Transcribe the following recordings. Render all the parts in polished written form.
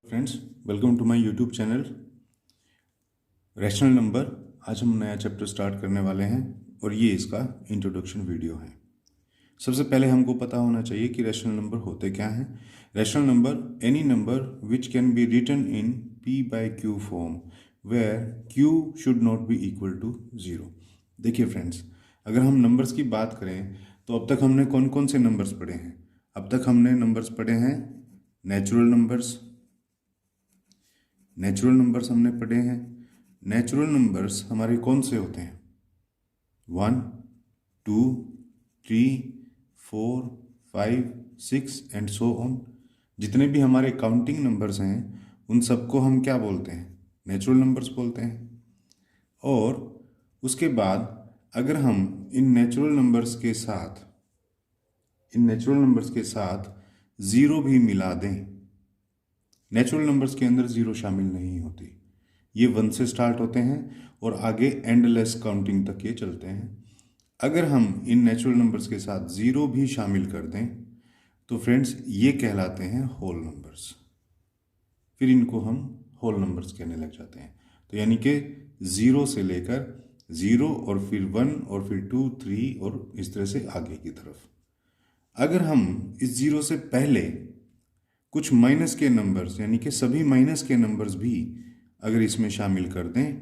Friends, welcome to my YouTube channel rational number. आज हम नया चैप्टर स्टार्ट करने वाले हैं और ये इसका इंट्रोडक्शन वीडियो है। सबसे पहले हमको पता होना चाहिए कि रैशनल नंबर होते क्या हैं। Rational number any number which can be written in p by q form where q should not be equal to 0। देखिए फ्रेंड्स, अगर हम नंबर्स की बात करें तो अब तक हमने कौन कौन से नंबर्स पढ़े हैं। अब तक हमने नंबर्स पढ़े हैं नेचुरल नंबर्स हमने पढ़े हैं। नेचुरल नंबर्स हमारे कौन से होते हैं? 1, 2, 3, 4, 5, 6 एंड सो ऑन। जितने भी हमारे काउंटिंग नंबर्स हैं उन सबको हम क्या बोलते हैं? नेचुरल नंबर्स बोलते हैं। और उसके बाद अगर हम इन नेचुरल नंबर्स के साथ ज़ीरो भी मिला दें, नेचुरल नंबर्स के अंदर ज़ीरो शामिल नहीं होती। ये 1 से स्टार्ट होते हैं और आगे एंडलेस काउंटिंग तक ये चलते हैं। अगर हम इन नेचुरल नंबर्स के साथ ज़ीरो भी शामिल कर दें तो फ्रेंड्स ये कहलाते हैं होल नंबर्स। फिर इनको हम होल नंबर्स कहने लग जाते हैं। तो यानी कि ज़ीरो से लेकर 0 और फिर 1 और फिर 2, 3 और इस तरह से आगे की तरफ। अगर हम इस ज़ीरो से पहले कुछ माइनस के नंबर्स यानी कि सभी माइनस के नंबर्स भी अगर इसमें शामिल कर दें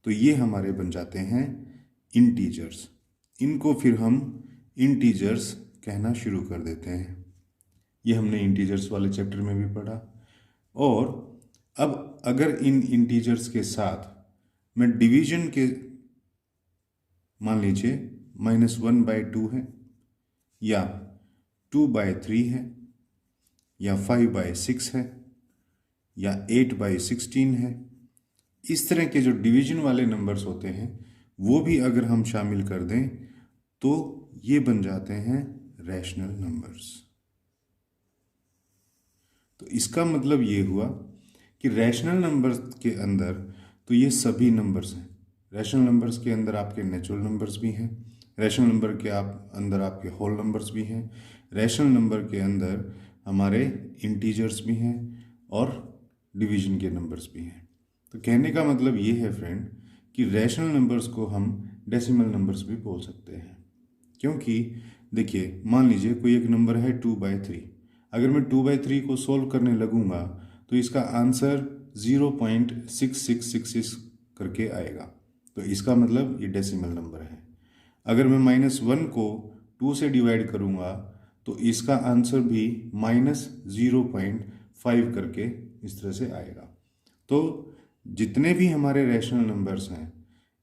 तो ये हमारे बन जाते हैं इंटीजर्स। इनको फिर हम इंटीजर्स कहना शुरू कर देते हैं। ये हमने इंटीजर्स वाले चैप्टर में भी पढ़ा। और अब अगर इन इंटीजर्स के साथ मैं डिवीजन के, मान लीजिए -1/2 है या 2/3 है या 5/6 है या 8/16 है, इस तरह के जो डिवीजन वाले नंबर्स होते हैं वो भी अगर हम शामिल कर दें तो ये बन जाते हैं रैशनल नंबर्स। तो इसका मतलब ये हुआ कि रैशनल नंबर्स के अंदर तो ये सभी नंबर्स हैं। रैशनल नंबर्स के अंदर आपके नेचुरल नंबर्स भी हैं, रैशनल नंबर के अंदर आपके होल नंबर्स भी हैं, रैशनल नंबर के अंदर हमारे इंटीजर्स भी हैं और डिवीजन के नंबर्स भी हैं। तो कहने का मतलब ये है फ्रेंड कि रैशनल नंबर्स को हम डेसिमल नंबर्स भी बोल सकते हैं। क्योंकि देखिए, मान लीजिए कोई एक नंबर है 2/3। अगर मैं 2/3 को सोल्व करने लगूंगा तो इसका आंसर 0.6666 करके आएगा। तो इसका मतलब ये डेसिमल नंबर है। अगर मैं -1 को 2 से डिवाइड करूंगा तो इसका आंसर भी -0.5 करके इस तरह से आएगा। तो जितने भी हमारे रैशनल नंबर्स हैं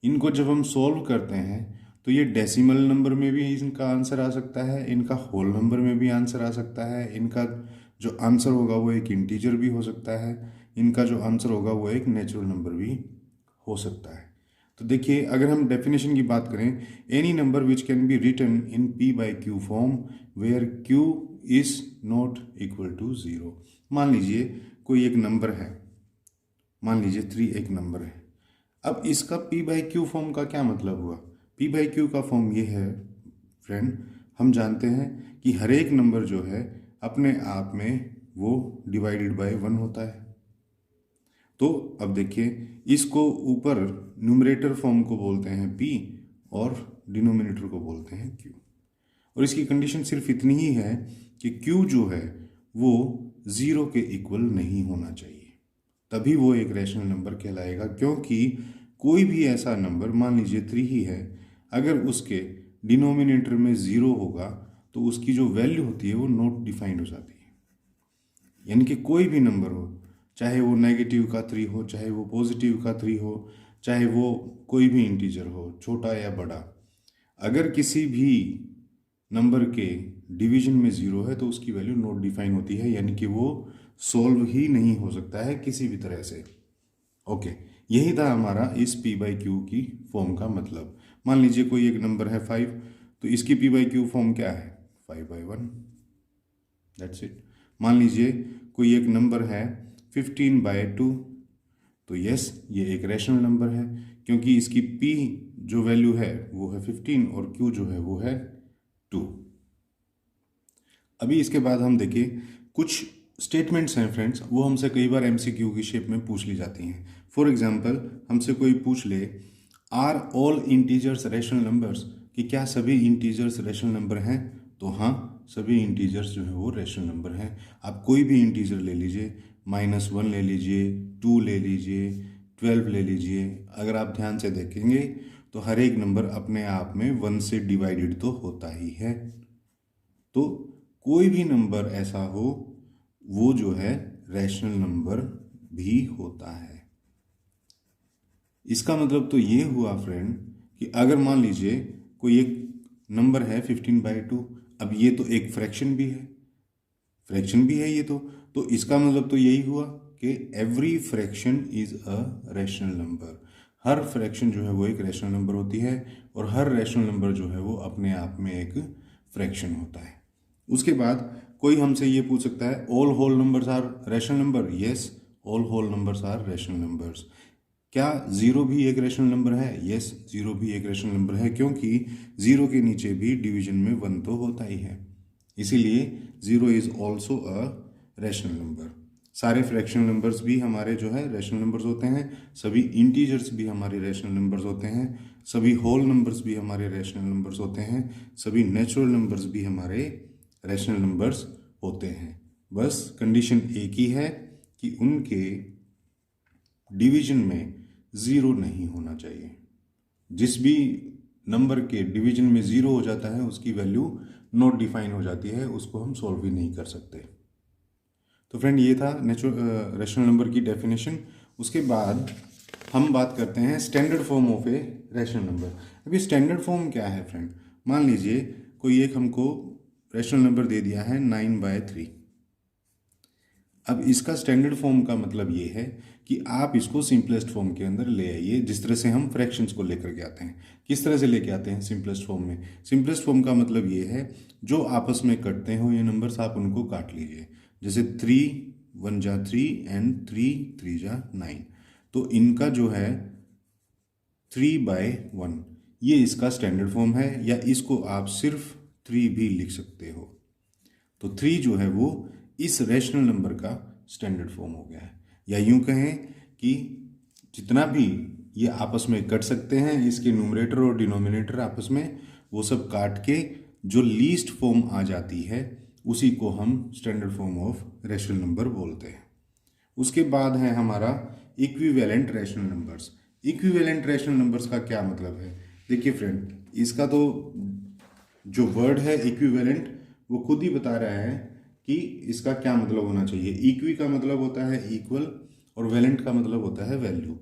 इनको जब हम सोल्व करते हैं तो ये डेसिमल नंबर में भी इनका आंसर आ सकता है, इनका होल नंबर में भी आंसर आ सकता है, इनका जो आंसर होगा वो एक इंटीजर भी हो सकता है, इनका जो आंसर होगा वो एक नेचुरल नंबर भी हो सकता है। तो देखिए, अगर हम डेफिनेशन की बात करें, any number which can be written in p/q form where q is not equal to 0। मान लीजिए कोई एक नंबर है, मान लीजिए 3 एक नंबर है। अब इसका p/q फॉर्म का क्या मतलब हुआ? p/q का फॉर्म ये है फ्रेंड, हम जानते हैं कि हर एक नंबर जो है अपने आप में वो डिवाइडेड बाय 1 होता है। तो अब देखिए, इसको ऊपर न्यूमरेटर फॉर्म को बोलते हैं p और डिनोमिनेटर को बोलते हैं q। और इसकी कंडीशन सिर्फ इतनी ही है कि q जो है वो 0 के इक्वल नहीं होना चाहिए, तभी वो एक रैशनल नंबर कहलाएगा। क्योंकि कोई भी ऐसा नंबर, मान लीजिए 3 ही है, अगर उसके डिनोमिनेटर में 0 होगा तो उसकी जो वैल्यू होती है वो नॉट डिफाइंड हो जाती है। यानी कि कोई भी नंबर हो, चाहे वो नेगेटिव का 3 हो, चाहे वो पॉजिटिव का 3 हो, चाहे वो कोई भी इंटीजर हो, छोटा या बड़ा, अगर किसी भी नंबर के डिवीजन में 0 है तो उसकी वैल्यू नॉट डिफाइन होती है, यानी कि वो सोल्व ही नहीं हो सकता है किसी भी तरह से। ओके, यही था हमारा इस p/q की फॉर्म का मतलब। मान लीजिए कोई एक नंबर है 5, तो इसकी p/q फॉर्म क्या है? 5/1, दैट्स इट। मान लीजिए कोई एक नंबर है 15/2, तो यस, ये एक रैशनल नंबर है क्योंकि इसकी p जो वैल्यू है वो है 15 और q जो है वो है 2। अभी इसके बाद हम देखिए कुछ स्टेटमेंट्स हैं फ्रेंड्स, वो हमसे कई बार एमसीक्यू की शेप में पूछ ली जाती हैं। फॉर एग्जांपल हमसे कोई पूछ ले are all integers rational numbers, कि क्या सभी इंटीजर्स रैशनल नंबर हैं, तो हाँ, सभी इंटीजर्स जो है वो रैशनल नंबर हैं। आप कोई भी इंटीजर ले लीजिए, -1 ले लीजिए, 2 ले लीजिए, 12 ले लीजिए, अगर आप ध्यान से देखेंगे तो हर एक नंबर अपने आप में 1 से डिवाइडेड तो होता ही है। तो कोई भी नंबर ऐसा हो वो जो है रैशनल नंबर भी होता है। इसका मतलब तो ये हुआ फ्रेंड कि अगर मान लीजिए कोई एक नंबर है 15/2, अब ये तो एक फ्रैक्शन भी है, ये तो इसका मतलब तो यही हुआ कि every fraction is a rational number. Her fraction जो है वो एक रैशनल नंबर होती है, और हर रैशनल नंबर जो है वो अपने आप में एक फ्रैक्शन होता है। उसके बाद कोई हमसे ये पूछ सकता है all whole numbers are rational number. Yes, all whole numbers are rational numbers. क्या जीरो भी एक रैशनल नंबर है? यस, जीरो भी एक रैशनल नंबर है, क्योंकि जीरो के नीचे भी डिवीजन में 1 तो होता ही है, इसीलिए zero is also a rational number. सारे फ्रैक्शनल नंबर्स भी हमारे जो है रैशनल नंबर्स होते हैं, सभी इंटीजर्स भी हमारे रैशनल नंबर्स होते हैं, सभी होल नंबर्स भी हमारे रैशनल नंबर्स होते हैं, सभी नेचुरल नंबर्स भी हमारे रैशनल नंबर्स होते हैं। बस कंडीशन एक ही है कि उनके डिवीजन में ज़ीरो नहीं होना चाहिए। जिस भी नंबर के डिवीजन में ज़ीरो हो जाता है उसकी वैल्यू नॉट डिफाइन हो जाती है, उसको हम सॉल्व भी नहीं कर सकते। तो फ्रेंड ये था रैशनल नंबर की डेफिनेशन। उसके बाद हम बात करते हैं standard form of a rational number. अभी स्टैंडर्ड फॉर्म क्या है फ्रेंड? मान लीजिए कोई एक हमको रैशनल नंबर दे दिया है 9/3। अब इसका स्टैंडर्ड फॉर्म का मतलब ये है कि आप इसको सिंपलेस्ट फॉर्म के अंदर ले आइए, जिस तरह से हम फ्रैक्शंस को लेकर के आते हैं। किस तरह से लेके आते हैं सिंपलेस्ट फॉर्म में? सिंपलेस्ट फॉर्म का मतलब ये है जो आपस में कटते हो ये नंबर्स आप उनको काट लीजिए। जैसे 3 1 जा 3 एंड 3 3 जा 9, तो इनका जो है 3/1 ये इसका स्टैंडर्ड फॉर्म है, या इसको आप सिर्फ 3 भी लिख सकते हो। तो 3 जो है वो इस रैशनल नंबर का स्टैंडर्ड फॉर्म हो गया है। या यूं कहें कि जितना भी ये आपस में कट सकते हैं, इसके न्यूमरेटर और डिनोमिनेटर आपस में, वो सब काट के जो लीस्ट फॉर्म आ जाती है उसी को हम standard form of rational number बोलते हैं। उसके बाद है हमारा equivalent rational numbers. Equivalent rational numbers का क्या मतलब है? देखिए फ्रेंड, इसका तो जो वर्ड है इक्विवेलेंट वो खुद ही बता रहा है कि इसका क्या मतलब होना चाहिए। इक्वी का मतलब होता है इक्वल, और वेलेंट का मतलब होता है वैल्यू।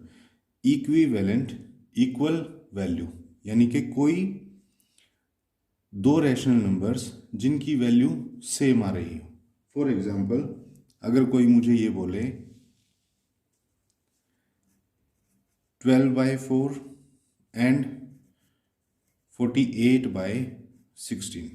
इक्विवेलेंट इक्वल वैल्यू, यानी कि कोई दो रैशनल नंबर्स जिनकी वैल्यू सेम आ रही हो। फॉर एग्जाम्पल अगर कोई मुझे ये बोले 12/4 एंड 48/16,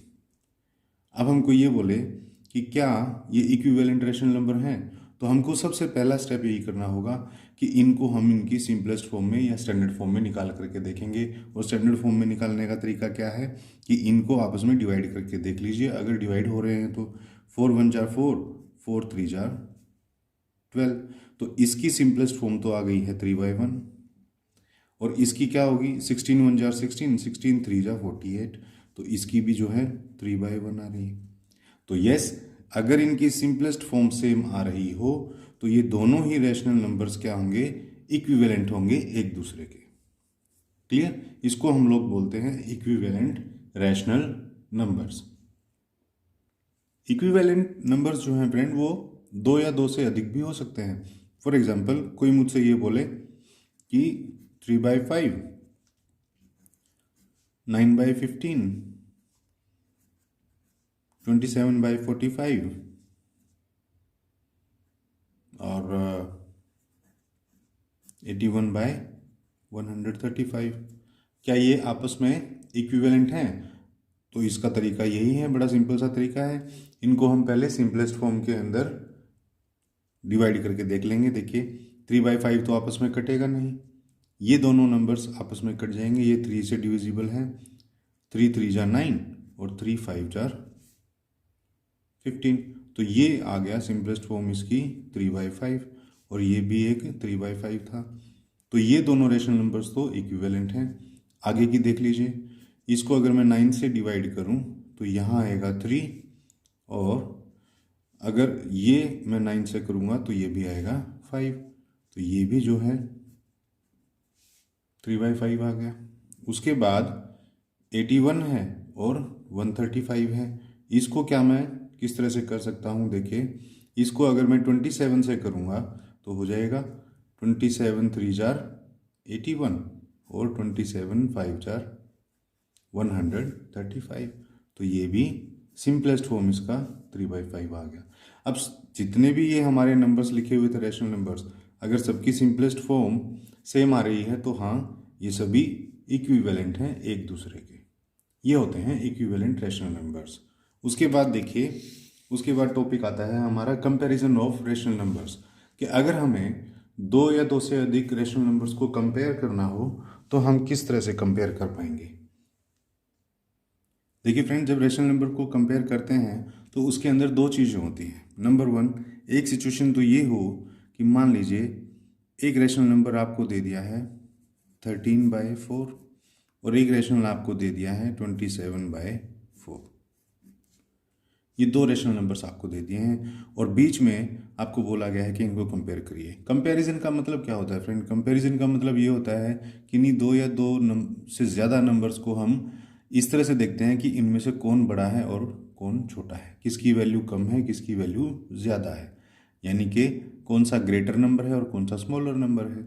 अब हमको ये बोले कि क्या ये इक्विवेलेंट रैशनल नंबर हैं, तो हमको सबसे पहला स्टेप यही करना होगा कि इनको हम इनकी सिंपलेस्ट फॉर्म में या स्टैंडर्ड फॉर्म में निकाल करके देखेंगे। और स्टैंडर्ड फॉर्म में निकालने का तरीका क्या है कि इनको आपस में डिवाइड करके देख लीजिए। अगर डिवाइड हो रहे हैं तो 4 1 जा 4, 4 3 जा 12, तो इसकी सिंपलेस्ट फॉर्म तो आ गई है 3/1। और इसकी क्या होगी? 16 1 जा 16, 16 3 जा 48, तो इसकी भी जो है 3/1 आ रही है। तो यस, अगर इनकी सिंपलेस्ट फॉर्म सेम आ रही हो तो ये दोनों ही रैशनल नंबर्स क्या होंगे? इक्विवेलेंट होंगे एक दूसरे के। क्लियर? इसको हम लोग बोलते हैं equivalent rational numbers. Equivalent numbers जो हैं फ्रेंड वो 2 या 2 से अधिक भी हो सकते हैं। फॉर एग्जाम्पल कोई मुझसे ये बोले कि 3/5, 9/15, 27/45 और 81/135, क्या ये आपस में इक्विवेलेंट हैं? तो इसका तरीका यही है, बड़ा सिंपल सा तरीका है। इनको हम पहले सिंपलेस्ट फॉर्म के अंदर डिवाइड करके देख लेंगे। देखिए 3/5 तो आपस में कटेगा नहीं, ये दोनों नंबर्स आपस में कट जाएंगे, ये 3 से डिविजिबल हैं। 3 3 जा 9 और 3 5 जा 15, तो ये आ गया सिंपलेस्ट फॉर्म इसकी 3/5, और ये भी एक 3/5 था। तो ये दोनों रेशनल नंबर्स तो इक्विवेलेंट हैं। आगे की देख लीजिए, इसको अगर मैं 9 से डिवाइड करूं तो यहाँ आएगा 3, और अगर ये मैं 9 से करूँगा तो ये भी आएगा 5। तो ये भी जो है 3/5 आ गया। उसके बाद 81 है और 135 है। इसको क्या मैं किस तरह से कर सकता हूँ, देखिए इसको अगर मैं 27 से करूँगा तो हो जाएगा 27 3 जार 81 और 27 5 जार 135। तो ये भी सिंपलेस्ट फॉर्म इसका 3/5 आ गया। अब जितने भी ये हमारे नंबर्स लिखे हुए थे रेशनल नंबर्स, अगर सबकी सिंपलेस्ट फॉर्म सेम आ रही है तो हाँ, ये सभी इक्विवेलेंट हैं एक दूसरे के। ये होते हैं इक्विवेलेंट रेशनल नंबर्स। उसके बाद देखिए, उसके बाद टॉपिक आता है हमारा कंपैरिजन ऑफ रेशनल नंबर्स, कि अगर हमें दो या दो से अधिक रेशनल नंबर्स को कंपेयर करना हो तो हम किस तरह से कंपेयर कर पाएंगे। देखिए फ्रेंड, जब रेशनल नंबर को कंपेयर करते हैं तो उसके अंदर दो चीज़ें होती हैं। नंबर 1, एक सिचुएशन तो ये हो कि मान लीजिए एक रेशनल नंबर आपको दे दिया है 13/4 और एक रेशनल आपको दे दिया है 27/4। ये दो रेशनल नंबर्स आपको दे दिए हैं और बीच में आपको बोला गया है कि इनको कंपेयर करिए। कंपैरिजन का मतलब क्या होता है फ्रेंड? कंपैरिजन का मतलब ये होता है कि नहीं, दो या दो से ज़्यादा नंबर्स को हम इस तरह से देखते हैं कि इनमें से कौन बड़ा है और कौन छोटा है, किसकी वैल्यू कम है, किसकी वैल्यू ज़्यादा है, यानी कि कौन सा ग्रेटर नंबर है और कौन सा स्मॉलर नंबर है।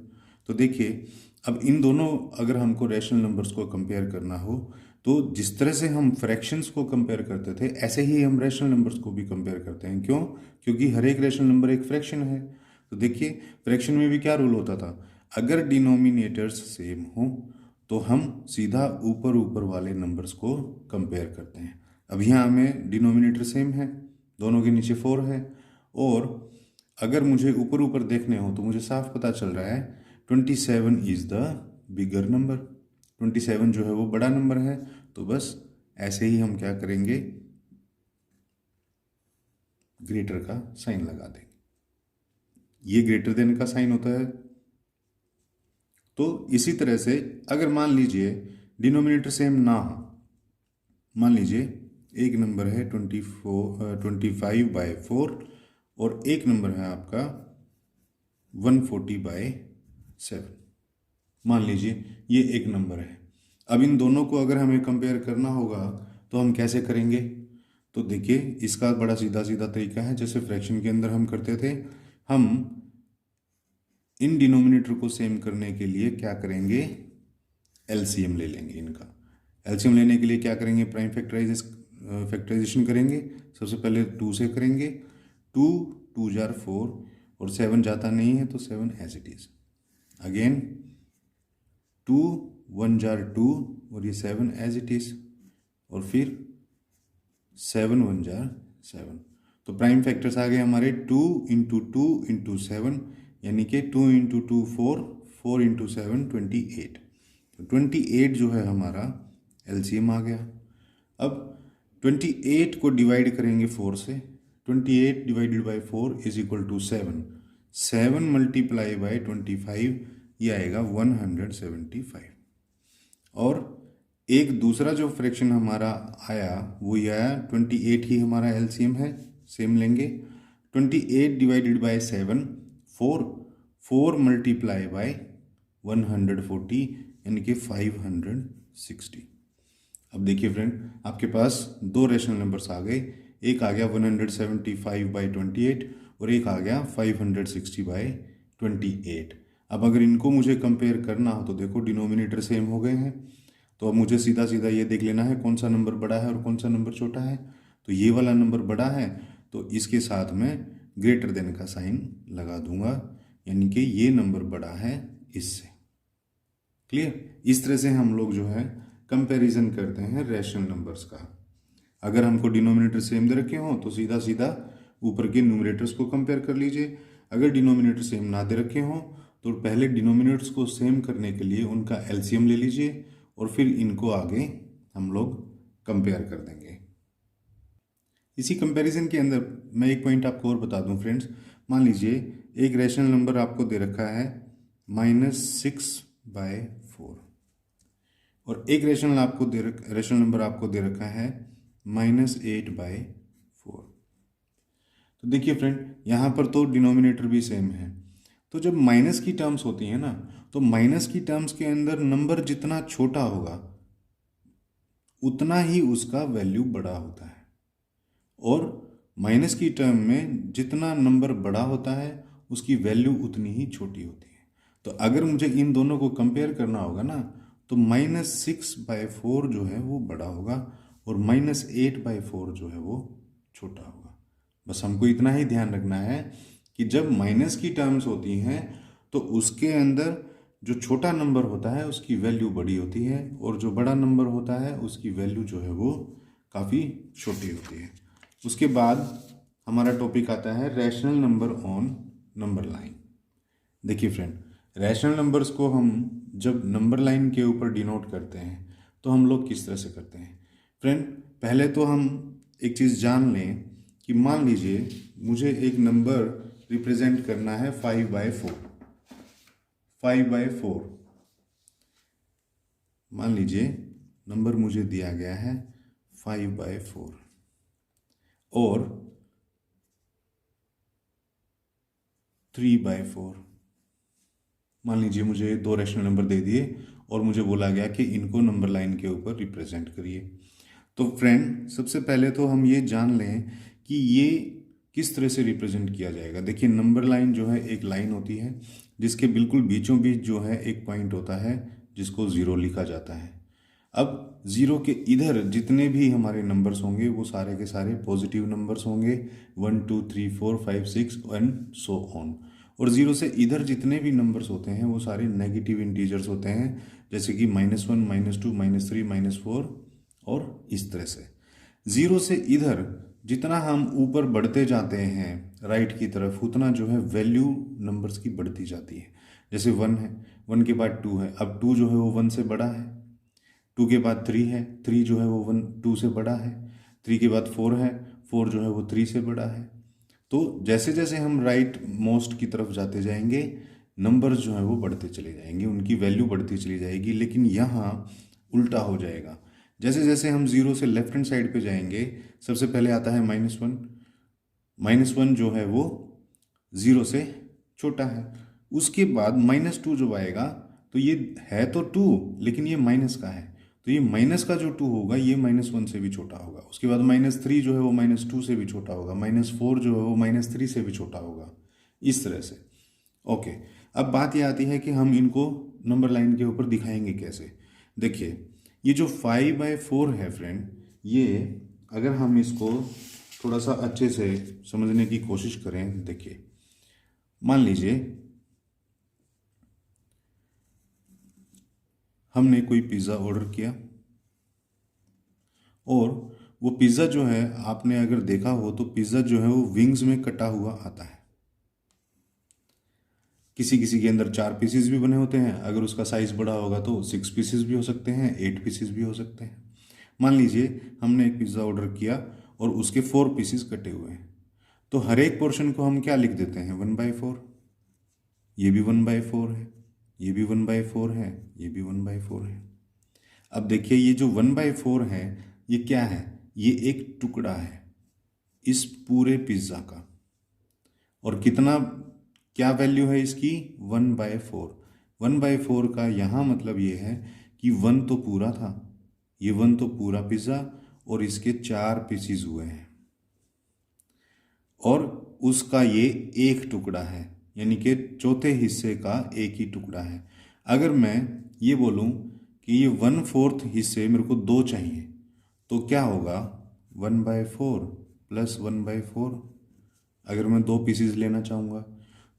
तो देखिए, अब इन दोनों अगर हमको रेशनल नंबर्स को कंपेयर करना हो तो जिस तरह से हम फ्रैक्शंस को कंपेयर करते थे ऐसे ही हम रेशनल नंबर्स को भी कंपेयर करते हैं। क्यों? क्योंकि हर एक रेशनल नंबर एक फ्रैक्शन है। तो देखिए, फ्रैक्शन में भी क्या रूल होता था, अगर डिनोमिनेटर्स सेम हो तो हम सीधा ऊपर ऊपर वाले नंबर्स को कंपेयर करते हैं। अब यहाँ हमें डिनोमिनेटर सेम है, दोनों के नीचे 4 है, और अगर मुझे ऊपर ऊपर देखने हो तो मुझे साफ पता चल रहा है 27 इज़ द बिगर नंबर, 27 जो है वो बड़ा नंबर है। तो बस ऐसे ही हम क्या करेंगे, ग्रेटर का साइन लगा देंगे। ये ग्रेटर देन का साइन होता है। तो इसी तरह से अगर मान लीजिए डिनोमिनेटर सेम ना हो, मान लीजिए एक नंबर है 25/4 और एक नंबर है आपका 140/7, मान लीजिए ये एक नंबर है। अब इन दोनों को अगर हमें कंपेयर करना होगा तो हम कैसे करेंगे? तो देखिए, इसका बड़ा सीधा सीधा तरीका है, जैसे फ्रैक्शन के अंदर हम करते थे। हम इन डिनोमिनेटर को सेम करने के लिए क्या करेंगे, एलसीएम ले लेंगे इनका। एलसीएम लेने के लिए क्या करेंगे, प्राइम फैक्टराइजेशन करेंगे। सबसे पहले 2 से करेंगे, 2 2 जार 4 और 7 जाता नहीं है तो 7 एज इट इज। अगेन 2 1 जार 2 और ये 7 एज इट इज, और फिर 7 1 जार 7। तो प्राइम फैक्टर्स आ गए हमारे 2 इंटू 2 इंटू 7, यानी कि 2 इंटू 2 4, 4 इंटू 7 28। तो 28 जो है हमारा एलसीएम आ गया। अब 28 को डिवाइड करेंगे 4 से, 28 divided by 4 is equal to 7, 7 multiply by 25 ये आएगा 175। और एक दूसरा जो फ्रैक्शन हमारा आया वो ये आया 28 ही हमारा एलसीएम है, सेम लेंगे। 28 डिवाइडेड बाई 7 4, 4 मल्टीप्लाई बाई 140 यानी कि 560। अब देखिए फ्रेंड, आपके पास दो रेशनल नंबर्स आ गए, एक आ गया 175/28 और एक आ गया 560/28। अब अगर इनको मुझे कंपेयर करना हो तो देखो डिनोमिनेटर सेम हो गए हैं, तो अब मुझे सीधा सीधा ये देख लेना है कौन सा नंबर बड़ा है और कौन सा नंबर छोटा है। तो ये वाला नंबर बड़ा है तो इसके साथ में ग्रेटर देन का साइन लगा दूंगा, यानी कि ये नंबर बड़ा है इससे। क्लियर? इस तरह से हम लोग जो है कंपैरिजन करते हैं रैशनल नंबर्स का। अगर हमको डिनोमिनेटर सेम दे रखे हो तो सीधा सीधा ऊपर के न्यूमरेटर्स को कंपेयर कर लीजिए। अगर डिनोमिनेटर सेम ना दे रखे हो तो पहले डिनोमिनेटर्स को सेम करने के लिए उनका एलसीएम ले लीजिए और फिर इनको आगे हम लोग कंपेयर कर देंगे। इसी कंपैरिजन के अंदर मैं एक पॉइंट आपको और बता दूं फ्रेंड्स। मान लीजिए एक रैशनल नंबर आपको दे रखा है -6/4 और एक रैशनल नंबर आपको दे रखा है -8/4। तो देखिए फ्रेंड, यहाँ पर तो डिनोमिनेटर भी सेम है। तो जब माइनस की टर्म्स होती हैं ना, तो माइनस की टर्म्स के अंदर नंबर जितना छोटा होगा उतना ही उसका वैल्यू बड़ा होता है, और माइनस की टर्म में जितना नंबर बड़ा होता है उसकी वैल्यू उतनी ही छोटी होती है। तो अगर मुझे इन दोनों को कंपेयर करना होगा ना, तो -6/4 जो है वो बड़ा होगा और -8/4 जो है वो छोटा होगा। बस हमको इतना ही ध्यान रखना है कि जब माइनस की टर्म्स होती हैं तो उसके अंदर जो छोटा नंबर होता है उसकी वैल्यू बड़ी होती है, और जो बड़ा नंबर होता है उसकी वैल्यू जो है वो काफ़ी छोटी होती है। उसके बाद हमारा टॉपिक आता है rational number on number line. देखिए फ्रेंड, रैशनल नंबर्स को हम जब नंबर लाइन के ऊपर डिनोट करते हैं तो हम लोग किस तरह से करते हैं फ्रेंड। पहले तो हम एक चीज़ जान लें कि मान लीजिए मुझे एक नंबर रिप्रेजेंट करना है 5/4। 5/4 मान लीजिए नंबर मुझे दिया गया है 5/4 और 3/4। मान लीजिए मुझे दो रैशनल नंबर दे दिए और मुझे बोला गया कि इनको नंबर लाइन के ऊपर रिप्रेजेंट करिए। तो फ्रेंड, सबसे पहले तो हम ये जान लें कि ये किस तरह से रिप्रेजेंट किया जाएगा। देखिए, नंबर लाइन जो है एक लाइन होती है जिसके बिल्कुल बीचों बीच जो है एक पॉइंट होता है जिसको ज़ीरो लिखा जाता है। अब ज़ीरो के इधर जितने भी हमारे नंबर्स होंगे वो सारे के सारे पॉजिटिव नंबर्स होंगे, 1 2 3 4 5 6 एंड सो ऑन। और ज़ीरो से इधर जितने भी नंबर्स होते हैं वो सारे नेगेटिव इंटीजर्स होते हैं, जैसे कि -1 -2 -3 -4 और इस तरह से। ज़ीरो से इधर जितना हम ऊपर बढ़ते जाते हैं राइट की तरफ, उतना जो है वैल्यू नंबर्स की बढ़ती जाती है। जैसे 1 है, 1 के बाद 2 है, अब 2 जो है वो 1 से बड़ा है। 2 के बाद 3 है, 3 जो है वो 2 से बड़ा है। 3 के बाद 4 है, 4 जो है वो 3 से बड़ा है। तो जैसे जैसे हम राइट मोस्ट की तरफ जाते जाएंगे नंबर्स जो है वो बढ़ते चले जाएंगे, उनकी वैल्यू बढ़ती चली जाएगी। लेकिन यहाँ उल्टा हो जाएगा। जैसे जैसे हम ज़ीरो से लेफ्ट हैंड साइड पे जाएंगे, सबसे पहले आता है -1। -1 जो है वो ज़ीरो से छोटा है। उसके बाद -2 जो आएगा, तो ये है तो 2 लेकिन ये माइनस का है, तो ये माइनस का जो 2 होगा ये -1 से भी छोटा होगा। उसके बाद -3 जो है वो -2 से भी छोटा होगा। -4 जो है वो -3 से भी छोटा होगा, इस तरह से। ओके, अब बात ये आती है कि हम इनको नंबर लाइन के ऊपर दिखाएंगे कैसे। देखिए, ये जो 5/4 है फ्रेंड, ये अगर हम इसको थोड़ा सा अच्छे से समझने की कोशिश करें, देखिए मान लीजिए हमने कोई पिज़्ज़ा ऑर्डर किया और वो पिज़्ज़ा जो है, आपने अगर देखा हो तो पिज़्ज़ा जो है वो विंग्स में कटा हुआ आता है। किसी किसी के अंदर 4 पीसेस भी बने होते हैं, अगर उसका साइज़ बड़ा होगा तो 6 पीसेस भी हो सकते हैं, 8 पीसेस भी हो सकते हैं। मान लीजिए हमने एक पिज़्ज़ा ऑर्डर किया और उसके 4 पीसेस कटे हुए हैं, तो हर एक पोर्शन को हम क्या लिख देते हैं, 1/4। ये भी 1/4 है, ये भी 1/4 है, ये भी 1/4 है। अब देखिए, ये जो 1/4 है ये क्या है, ये एक टुकड़ा है इस पूरे पिज़्ज़ा का। और कितना, क्या वैल्यू है इसकी, 1/4। 1/4 का यहाँ मतलब ये है कि 1 तो पूरा था, ये 1 तो पूरा पिज़्ज़ा और इसके 4 पीसीज हुए हैं, और उसका ये एक टुकड़ा है, यानी कि चौथे हिस्से का एक ही टुकड़ा है। अगर मैं ये बोलूँ कि ये 1/4 हिस्से मेरे को 2 चाहिए, तो क्या होगा, 1/4 + 1/4। अगर मैं 2 पीसेस लेना चाहूँगा,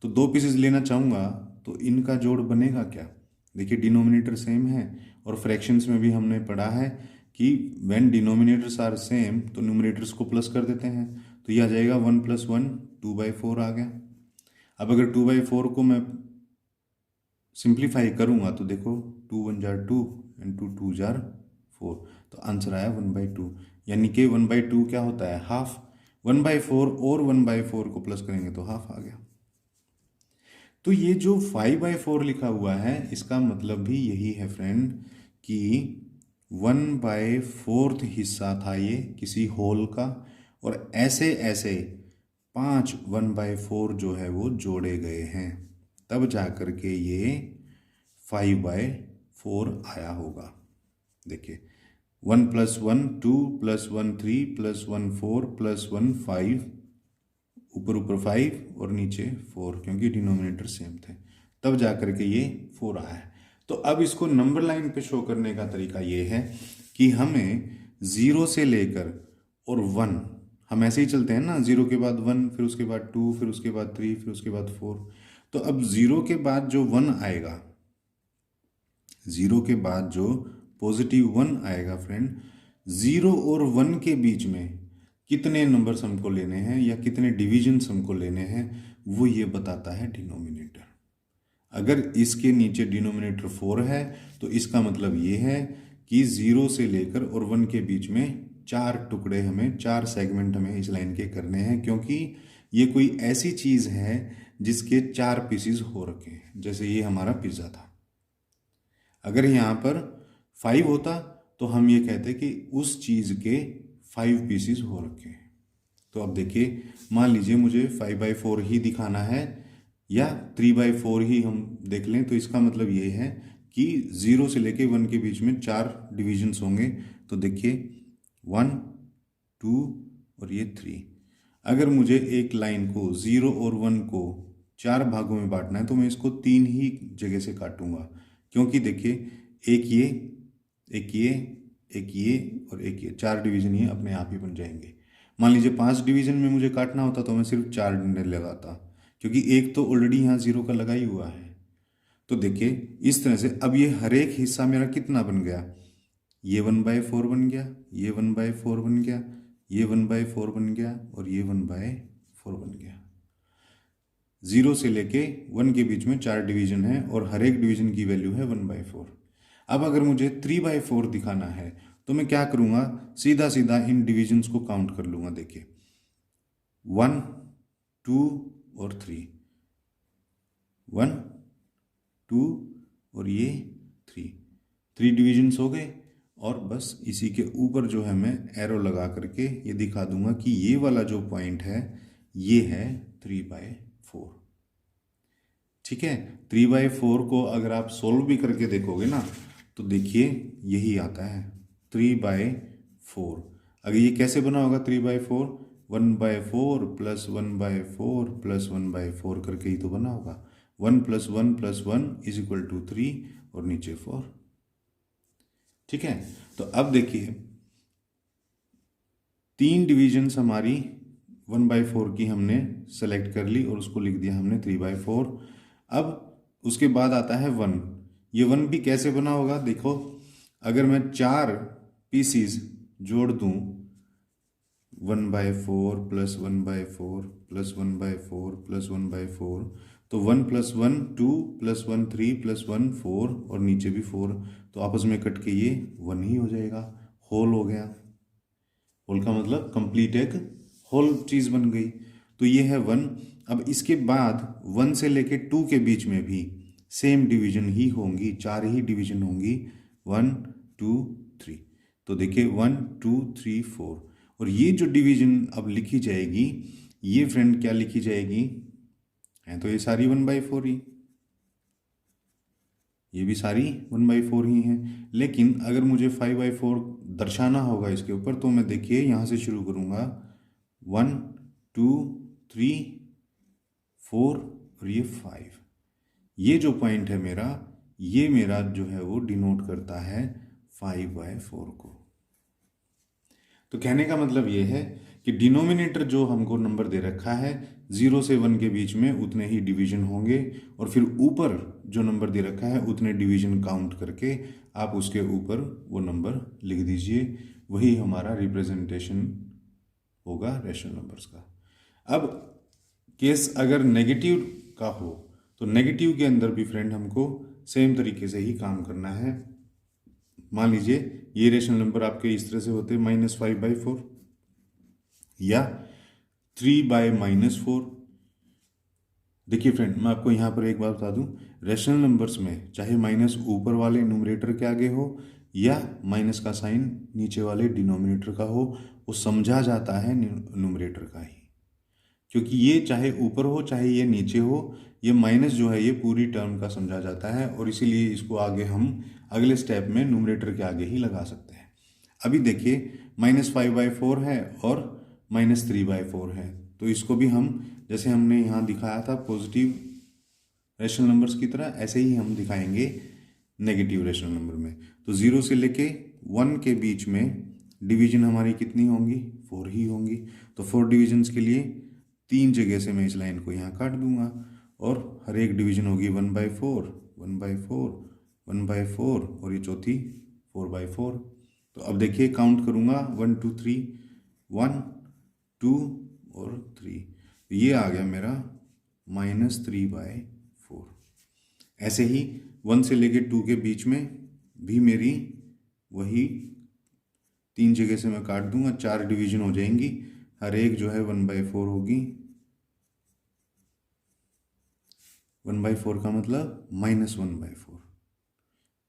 तो 2 पीसेस लेना चाहूँगा तो इनका जोड़ बनेगा क्या। देखिए, डिनोमिनेटर सेम है, और फ्रैक्शंस में भी हमने पढ़ा है कि व्हेन डिनोमिनेटर्स आर सेम तो न्यूमरेटर्स को प्लस कर देते हैं। तो ये आ जाएगा 1 + 1 2/4 आ गया। अब अगर 2/4 को मैं सिंप्लीफाई करूँगा तो देखो, 2 1 जार 2 एंड 2 2 जार 4, तो आंसर आया 1/2। यानी कि 1/2 क्या होता है, हाफ। 1/4 और 1/4 को प्लस करेंगे तो हाफ आ गया। तो ये जो 5/4 लिखा हुआ है इसका मतलब भी यही है फ्रेंड कि 1/4 हिस्सा था ये किसी होल का, और ऐसे ऐसे 5 1/4 जो है वो जोड़े गए हैं, तब जा कर के ये 5/4 आया होगा। देखिए 1 + 1 2 + 1 3 + 1 4 + 1 5, ऊपर ऊपर 5 और नीचे 4, क्योंकि डिनोमिनेटर सेम थे, तब जा कर के ये 4 आया है। तो अब इसको नंबर लाइन पे शो करने का तरीका ये है कि हमें 0 से लेकर और 1, हम ऐसे ही चलते हैं ना, 0 के बाद 1, फिर उसके बाद 2, फिर उसके बाद 3, फिर उसके बाद 4। तो अब 0 के बाद जो 1 आएगा, 0 के बाद जो पॉजिटिव 1 आएगा फ्रेंड, 0 और 1 के बीच में कितने नंबर्स हमको लेने हैं या कितने डिविजन्स हमको लेने हैं, वो ये बताता है डिनोमिनेटर। अगर इसके नीचे डिनोमिनेटर 4 है तो इसका मतलब ये है कि 0 से लेकर और 1 के बीच में 4 टुकड़े हमें, 4 सेगमेंट हमें इस लाइन के करने हैं, क्योंकि ये कोई ऐसी चीज़ है जिसके 4 पीसीज हो रखे हैं। जैसे ये हमारा पिज़्ज़ा था, अगर यहाँ पर 5 होता तो हम ये कहते कि उस चीज़ के 5 पीसीज हो रखे हैं। तो अब देखिए, मान लीजिए मुझे 5/4 ही दिखाना है या 3/4 ही हम देख लें, तो इसका मतलब ये है कि 0 से लेके 1 के बीच में 4 डिविजन्स होंगे। तो देखिए 1 2 और ये 3। अगर मुझे एक लाइन को 0 और 1 को 4 भागों में बांटना है तो मैं इसको 3 ही जगह से काटूंगा, क्योंकि देखिए एक ये, एक ये, एक ये और एक ये, 4 डिवीजन ये अपने आप ही बन जाएंगे। मान लीजिए 5 डिवीजन में मुझे काटना होता तो मैं सिर्फ 4 डंडे लगाता, क्योंकि एक तो ऑलरेडी यहाँ 0 का लगा ही हुआ है। तो देखिए इस तरह से अब ये हर एक हिस्सा मेरा कितना बन गया, ये 1/4 बन गया, ये 1/4 बन गया, ये 1/4 बन गया और ये 1/4 बन गया। 0 से लेके 1 के बीच में 4 डिवीजन है और हर एक डिवीजन की वैल्यू है 1/4। अब अगर मुझे 3/4 दिखाना है तो मैं क्या करूँगा, सीधा सीधा इन डिविजन्स को काउंट कर लूँगा। देखिए 1 2 और 3, 1 2 और ये 3 डिविजन्स हो गए। और बस इसी के ऊपर जो है मैं एरो लगा करके ये दिखा दूंगा कि ये वाला जो पॉइंट है ये है 3/4। ठीक है, 3/4 को अगर आप सोल्व भी करके देखोगे ना तो देखिए यही आता है 3/4। अगर ये कैसे बना होगा 3/4, 1/4 + 1/4 + 1/4 करके ही तो बना होगा। 1 + 1 + 1 = 3 और नीचे 4। ठीक है, तो अब देखिए 3 डिविजन्स हमारी 1/4 की हमने सेलेक्ट कर ली और उसको लिख दिया हमने 3/4। अब उसके बाद आता है 1। ये 1 भी कैसे बना होगा, देखो अगर मैं 4 पीसीज जोड़ दूं, 1/4 + 1/4 + 1/4 + 1/4, तो 1 + 1 2 + 1 3 + 1 4 और नीचे भी 4, तो आपस में कट के ये 1 ही हो जाएगा, होल हो गया। होल का मतलब कंप्लीट एक होल चीज़ बन गई। तो ये है 1। अब इसके बाद 1 से लेके 2 के बीच में भी सेम डिवीजन ही होंगी, 4 ही डिवीजन होंगी, 1 2 3। तो देखिए 1 2 3 4, और ये जो डिवीजन अब लिखी जाएगी ये फ्रेंड क्या लिखी जाएगी, है तो ये सारी 1/4 ही, ये भी सारी 1/4 ही हैं। लेकिन अगर मुझे 5/4 दर्शाना होगा इसके ऊपर तो मैं देखिए यहाँ से शुरू करूँगा, 1 2 3 4 और ये 5। ये जो पॉइंट है मेरा, ये मेरा जो है वो डिनोट करता है 5/4 को। तो कहने का मतलब ये है कि डिनोमिनेटर जो हमको नंबर दे रखा है 0 से 1 के बीच में उतने ही डिवीजन होंगे, और फिर ऊपर जो नंबर दे रखा है उतने डिवीजन काउंट करके आप उसके ऊपर वो नंबर लिख दीजिए। वही हमारा रिप्रेजेंटेशन होगा रैशनल नंबर्स का। अब केस अगर नेगेटिव का हो तो नेगेटिव के अंदर भी फ्रेंड हमको सेम तरीके से ही काम करना है। मान लीजिए ये रेशनल नंबर आपके इस तरह से होते हैं -5/4, या 3/-4। देखिए फ्रेंड, मैं आपको यहाँ पर एक बात बता दूँ, रैशनल नंबर्स में चाहे माइनस ऊपर वाले न्यूमरेटर के आगे हो या माइनस का साइन नीचे वाले डिनोमिनेटर का हो, वो समझा जाता है न्यूमरेटर का ही, क्योंकि ये चाहे ऊपर हो चाहे ये नीचे हो, ये माइनस जो है ये पूरी टर्म का समझा जाता है, और इसीलिए इसको आगे हम अगले स्टेप में न्यूमरेटर के आगे ही लगा सकते हैं। अभी देखिए -5/4 है और -3/4 है, तो इसको भी हम जैसे हमने यहाँ दिखाया था पॉजिटिव रैशनल नंबर्स की तरह, ऐसे ही हम दिखाएंगे नेगेटिव रैशनल नंबर में। तो 0 से लेके 1 के बीच में डिवीजन हमारी कितनी होंगी? 4 ही होंगी। तो 4 डिविजन्स के लिए 3 जगह से मैं इस लाइन को यहाँ काट दूंगा, और हर एक डिवीजन होगी 1/4, 1/4, 1/4, और ये चौथी 4/4। तो अब देखिए काउंट करूँगा 1 2 3, 1 2 और 3, तो ये आ गया मेरा -3/4। ऐसे ही 1 से लेके 2 के बीच में भी मेरी वही 3 जगह से मैं काट दूंगा, 4 डिवीजन हो जाएंगी, हर एक जो है 1/4 होगी। 1/4 का मतलब -1/4,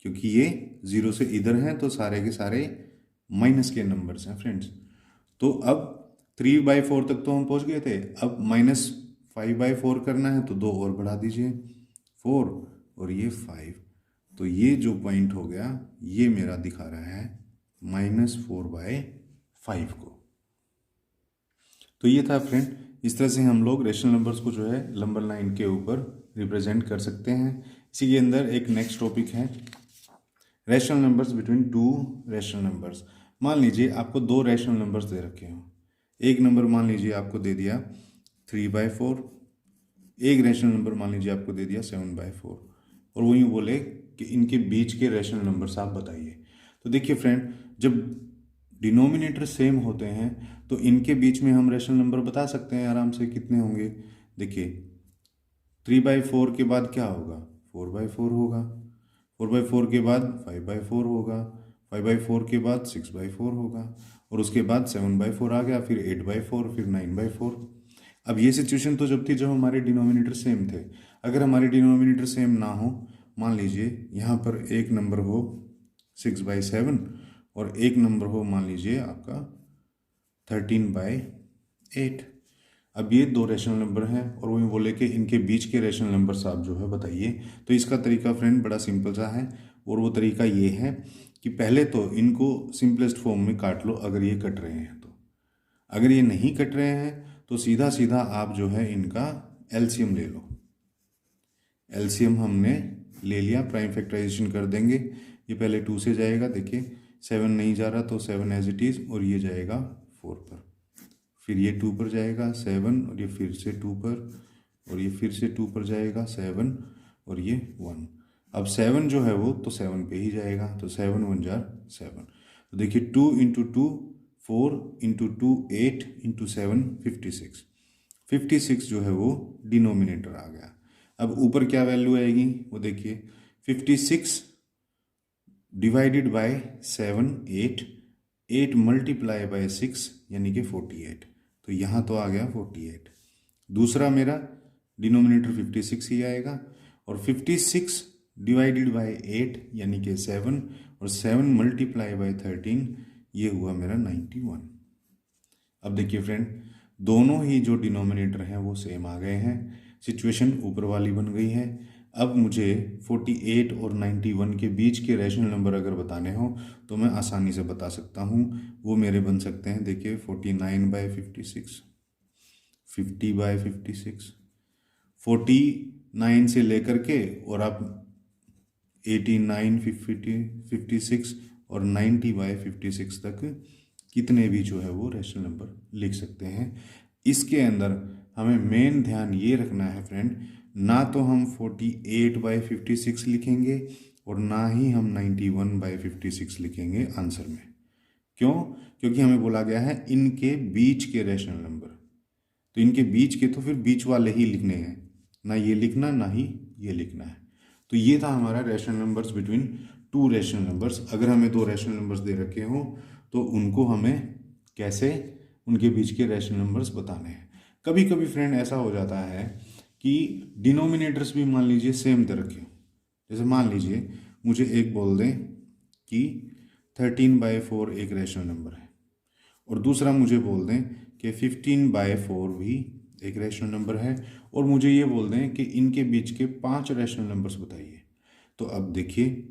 क्योंकि ये 0 से इधर हैं तो सारे के सारे माइनस के नंबर्स हैं फ्रेंड्स। तो अब 3/4 तक तो हम पहुंच गए थे, अब -5/4 करना है तो 2 और बढ़ा दीजिए, 4 और ये 5। तो ये जो पॉइंट हो गया ये मेरा दिखा रहा है -4/5 को। तो ये था फ्रेंड, इस तरह से हम लोग रेशनल नंबर्स को जो है नंबर लाइन के ऊपर रिप्रेजेंट कर सकते हैं। इसी के अंदर एक नेक्स्ट टॉपिक है rational numbers between two rational numbers. मान लीजिए आपको 2 रैशनल नंबर्स दे रखे हों, एक नंबर मान लीजिए आपको दे दिया 3/4, एक रैशनल नंबर मान लीजिए आपको दे दिया 7/4, और वो यूँ बोले कि इनके बीच के रैशनल नंबर्स आप बताइए। तो देखिए फ्रेंड, जब डिनोमिनेटर सेम होते हैं तो इनके बीच में हम रैशनल नंबर बता सकते हैं आराम से। कितने होंगे? देखिए 3/4 के बाद क्या होगा? 4/4 होगा, 4/4 के बाद 5/4 होगा, 5/4 के बाद 6/4 होगा, और उसके बाद 7/4 आ गया, फिर 8/4, फिर 9/4। अब ये सिचुएशन तो जब थी जब हमारे डिनोमिनेटर सेम थे। अगर हमारे डिनोमिनेटर सेम ना हो, मान लीजिए यहाँ पर एक नंबर हो 6/7 और एक नंबर हो मान लीजिए आपका 13/8। अब ये 2 रैशनल नंबर हैं और वही बोले कि इनके बीच के रैशनल नंबर्स आप जो है बताइए। तो इसका तरीका फ्रेंड बड़ा सिंपल सा है, और वो तरीका ये है कि पहले तो इनको सिंपलेस्ट फॉर्म में काट लो अगर ये कट रहे हैं तो। अगर ये नहीं कट रहे हैं तो सीधा सीधा आप जो है इनका एलसीएम ले लो। एलसीएम हमने ले लिया, प्राइम फैक्टराइजेशन कर देंगे। ये पहले 2 से जाएगा, देखिए 7 नहीं जा रहा तो 7 एज इट इज़, और ये जाएगा 4 पर, फिर ये 2 पर जाएगा 7, और ये फिर से 2 पर, और ये फिर से 2 पर जाएगा 7, और ये 1। अब 7 जो है वो तो 7 पे ही जाएगा, तो 7 1 जार 7। तो देखिए 2 × 2 4 × 2 8 × 7 56। 56 जो है वो डिनोमिनेटर आ गया। अब ऊपर क्या वैल्यू आएगी वो देखिए, 56 डिवाइडेड बाय 7 8, 8 मल्टीप्लाई बाय 6 यानी कि 48। तो यहाँ तो आ गया 48। दूसरा मेरा डिनोमिनेटर 56 ही आएगा, और 56 डिवाइडेड बाय 8 यानी कि 7, और 7 मल्टीप्लाई बाय 13 ये हुआ मेरा 91। अब देखिए फ्रेंड, दोनों ही जो डिनोमिनेटर हैं वो सेम आ गए हैं, सिचुएशन ऊपर वाली बन गई है। अब मुझे 48 और 91 के बीच के रैशनल नंबर अगर बताने हो तो मैं आसानी से बता सकता हूँ। वो मेरे बन सकते हैं, देखिए 49/56, 50/56, 49 से लेकर के और आप 89, 56 और 90/56 तक कितने भी जो है वो रैशनल नंबर लिख सकते हैं। इसके अंदर हमें मेन ध्यान ये रखना है फ्रेंड, ना तो हम 48/56 लिखेंगे और ना ही हम 91/56 लिखेंगे आंसर में। क्यों? क्योंकि हमें बोला गया है इनके बीच के रैशनल नंबर, तो इनके बीच के तो फिर बीच वाले ही लिखने हैं, ना ये लिखना ना ही ये लिखना है। तो ये था हमारा rational numbers between 2 rational numbers. अगर हमें 2 रैशनल नंबर्स दे रखे हों तो उनको हमें कैसे उनके बीच के रैशनल नंबर्स बताने हैं। कभी कभी फ्रेंड ऐसा हो जाता है कि डिनोमिनेटर्स भी मान लीजिए सेम दे रखे हो। जैसे मान लीजिए मुझे एक बोल दें कि 13/4 एक रेशनल नंबर है, और दूसरा मुझे बोल दें कि 15/4 भी एक रेशनल नंबर है, और मुझे ये बोल दें कि इनके बीच के 5 रेशनल नंबर्स बताइए। तो अब देखिए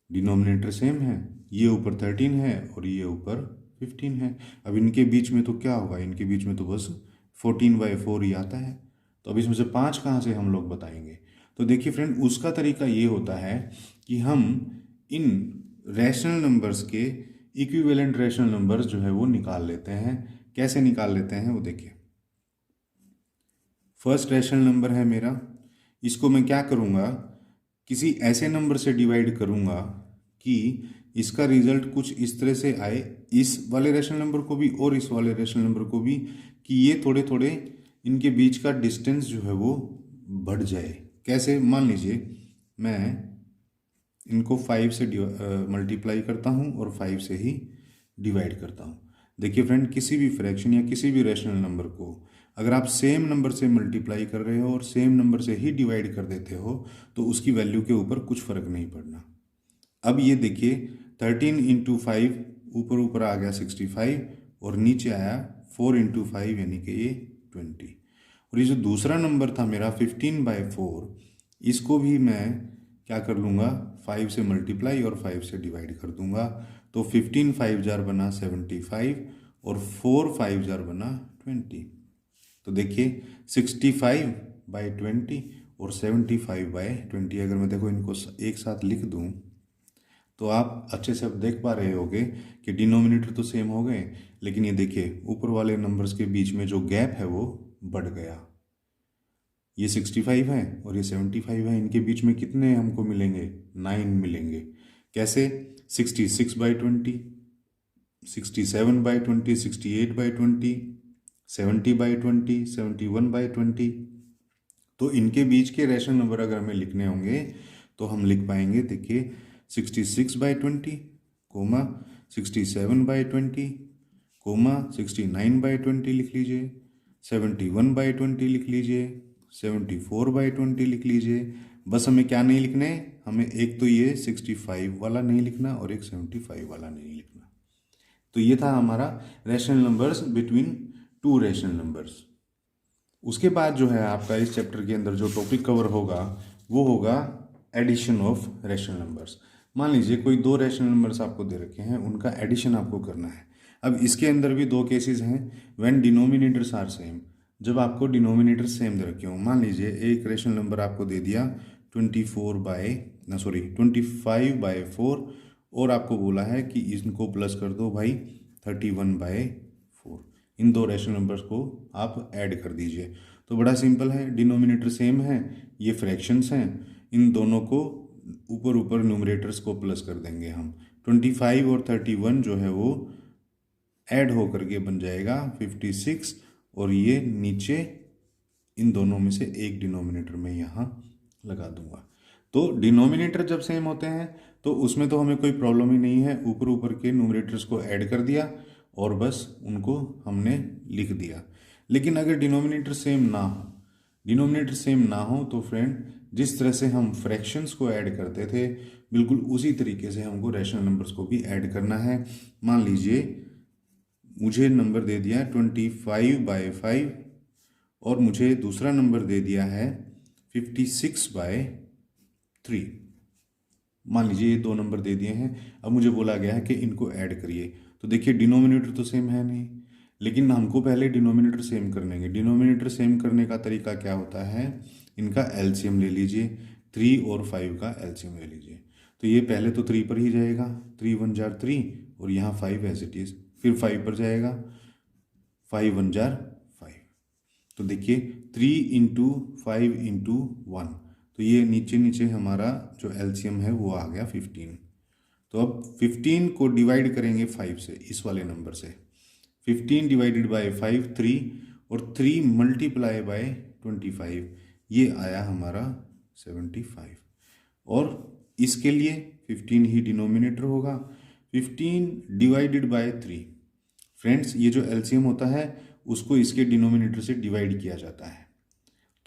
डिनोमिनेटर सेम है, ये ऊपर 13 है और ये ऊपर 15 है। अब इनके बीच में तो क्या होगा, इनके बीच में तो बस 14/4 ही आता है। तो अब इसमें से 5 कहाँ से हम लोग बताएंगे। तो देखिए फ्रेंड, उसका तरीका ये होता है कि हम इन रैशनल नंबर्स के इक्विवेलेंट रैशनल नंबर्स जो है वो निकाल लेते हैं। कैसे निकाल लेते हैं वो देखिए। फर्स्ट रैशनल नंबर है मेरा, इसको मैं क्या करूँगा, किसी ऐसे नंबर से डिवाइड करूँगा कि इसका रिजल्ट कुछ इस तरह से आए, इस वाले रैशनल नंबर को भी और इस वाले रैशनल नंबर को भी, कि ये थोड़े थोड़े इनके बीच का डिस्टेंस जो है वो बढ़ जाए। कैसे, मान लीजिए मैं इनको 5 से मल्टीप्लाई करता हूँ और 5 से ही डिवाइड करता हूँ। देखिए फ्रेंड, किसी भी फ्रैक्शन या किसी भी रैशनल नंबर को अगर आप सेम नंबर से मल्टीप्लाई कर रहे हो और सेम नंबर से ही डिवाइड कर देते हो तो उसकी वैल्यू के ऊपर कुछ फ़र्क नहीं पड़ना। अब ये देखिए 13 इंटू 5 ऊपर ऊपर आ गया 65 और नीचे आया 4 इंटू 5 यानी कि ये 20। और ये जो दूसरा नंबर था मेरा 15/4, इसको भी मैं क्या कर लूँगा, 5 से मल्टीप्लाई और 5 से डिवाइड कर दूंगा। तो 15 5 जार बना 75 और 4 5 जार बना 20। तो देखिए 65/20 और 75/20, अगर मैं देखो इनको एक साथ लिख दूं तो आप अच्छे से अब देख पा रहे होगे कि डिनोमिनेटर तो सेम हो गए, लेकिन ये देखिए ऊपर वाले नंबर्स के बीच में जो गैप है वो बढ़ गया। ये 65 है और ये 75 है, इनके बीच में कितने हमको मिलेंगे, 9 मिलेंगे। कैसे, 66/20, 67/20, 68/20, 70/20, 71/20। तो इनके बीच के रैशनल नंबर अगर हमें लिखने होंगे तो हम लिख पाएंगे, देखिए 66/20, 67/20, 69/20 लिख लीजिए, 71/20 लिख लीजिए, 74/20 लिख लीजिए। बस हमें क्या नहीं लिखना है, हमें एक तो ये 65 वाला नहीं लिखना और एक 75 वाला नहीं लिखना। तो ये था हमारा rational numbers between two rational numbers. उसके बाद जो है आपका इस चैप्टर के अंदर जो टॉपिक कवर होगा वो होगा एडिशन ऑफ रैशनल नंबर्स। मान लीजिए कोई दो रैशनल नंबर्स आपको दे रखे हैं, उनका एडिशन आपको करना है। अब इसके अंदर भी दो केसेस हैं, व्हेन डिनोमिनेटर्स आर सेम, जब आपको डिनोमिनेटर सेम दे रखे हो। मान लीजिए एक रैशनल नंबर आपको दे दिया 25/4 और आपको बोला है कि इनको प्लस कर दो भाई 31/4। इन दो रैशनल नंबर्स को आप ऐड कर दीजिए। तो बड़ा सिंपल है, डिनोमिनेटर सेम है, ये फ्रैक्शंस हैं, इन दोनों को ऊपर ऊपर न्यूमरेटर्स को प्लस कर देंगे हम। 25 और 31 जो है वो ऐड होकर के बन जाएगा 56, और ये नीचे इन दोनों में से एक डिनोमिनेटर में यहाँ लगा दूंगा। तो डिनोमिनेटर जब सेम होते हैं तो उसमें तो हमें कोई प्रॉब्लम ही नहीं है, ऊपर ऊपर के न्यूमरेटर्स को ऐड कर दिया और बस उनको हमने लिख दिया। लेकिन अगर डिनोमिनेटर सेम ना हो तो फ्रेंड, जिस तरह से हम फ्रैक्शंस को ऐड करते थे बिल्कुल उसी तरीके से हमको रैशनल नंबर्स को भी ऐड करना है। मान लीजिए मुझे नंबर दे दिया 25/5 और मुझे दूसरा नंबर दे दिया है 56/3। मान लीजिए ये दो नंबर दे दिए हैं, अब मुझे बोला गया है कि इनको ऐड करिए। तो देखिए डिनोमिनेटर तो सेम है नहीं, लेकिन हमको पहले डिनोमिनेटर सेम करने हैं। डिनोमिनेटर सेम करने का तरीका क्या होता है, इनका एलसीएम ले लीजिए, 3 और 5 का एलसीएम ले लीजिए। तो ये पहले तो 3 पर ही जाएगा, 3 1 जार 3 और यहाँ 5 एज इट इज़, फिर 5 पर जाएगा, 5 1 जार 5। तो देखिए 3 इंटू 5 इंटू 1, तो ये नीचे नीचे हमारा जो एलसीएम है वो आ गया 15। तो अब 15 को डिवाइड करेंगे 5 से, इस वाले नंबर से। 15 डिवाइडेड बाय 5 3, और 3 मल्टीप्लाई बाय 25, ये आया हमारा 75। और इसके लिए 15 ही डिनोमिनेटर होगा। 15 डिवाइडेड बाय 3, फ्रेंड्स ये जो एलसीएम होता है उसको इसके डिनोमिनेटर से डिवाइड किया जाता है।